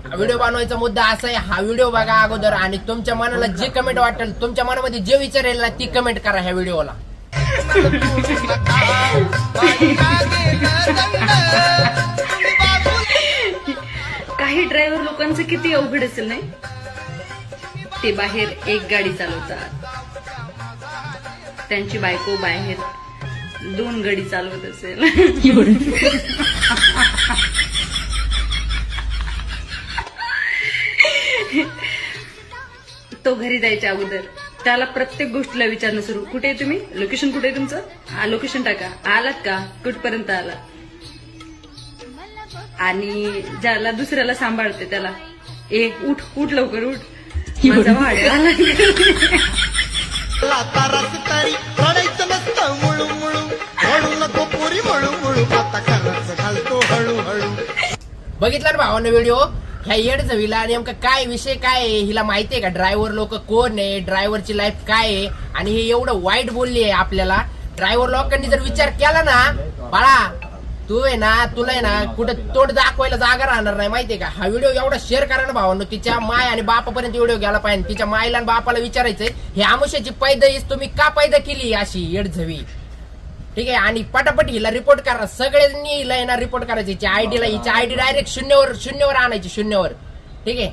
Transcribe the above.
Video बनवायचा मुद्दा असा आहे, हा व्हिडिओ बघा अगोदर आणि तुमच्या मनाला जे कमेंट वाटेल, तुमच्या मनामध्ये जे विचार येईल ना ती कमेंट करा ह्या व्हिडिओला. काही ड्रायव्हर लोकांचं किती अवघड असेल नाही, ते बाहेर एक गाडी चालवतात, त्यांची बायको बाहेर 2 गाडी चालवत असेल. तो घरी जायच्या अगोदर त्याला प्रत्येक गोष्टीला विचारणं सुरू, कुठे आहे तुम्ही, लोकेशन कुठे आहे तुमचं, हा लोकेशन टाका, आलात का, कुठपर्यंत आला. आणि ज्याला दुसऱ्याला सांभाळते त्याला, ए उठ उठ लवकर उठ, माझा भाड्या आला. बघितला ना भावानं व्हिडिओ, ह्या येडजवीला नेमका काय विषय काय आहे, हिला माहितीये का ड्रायव्हर लोक कोण आहे, ड्रायव्हरची लाईफ काय आहे, आणि हे एवढं वाईट बोलली आहे आपल्याला. ड्रायव्हर लोकांनी जर विचार केला ना, बाळा तू आहे ना, तुला आहे ना कुठं तोंड दाखवायला जागा राहणार नाही, माहितीये का. हा व्हिडिओ एवढा शेअर करा ना भावांनो, तिच्या माय आणि बापापर्यंत व्हिडिओ गेला पाहिजे. तिच्या मायला आणि बापाला विचारायचंय, हे आमुष्याची पैदाईस तुम्ही का पैदा केली अशी येडझवी, ठीक आहे. आणि पटापट हिला रिपोर्ट करा, सगळ्यांनी हिला येणार रिपोर्ट करायचं. हिच्या आयडीला, हिच्या आयडी डायरेक्ट शून्यवर आणायची, शून्यवर, ठीक आहे.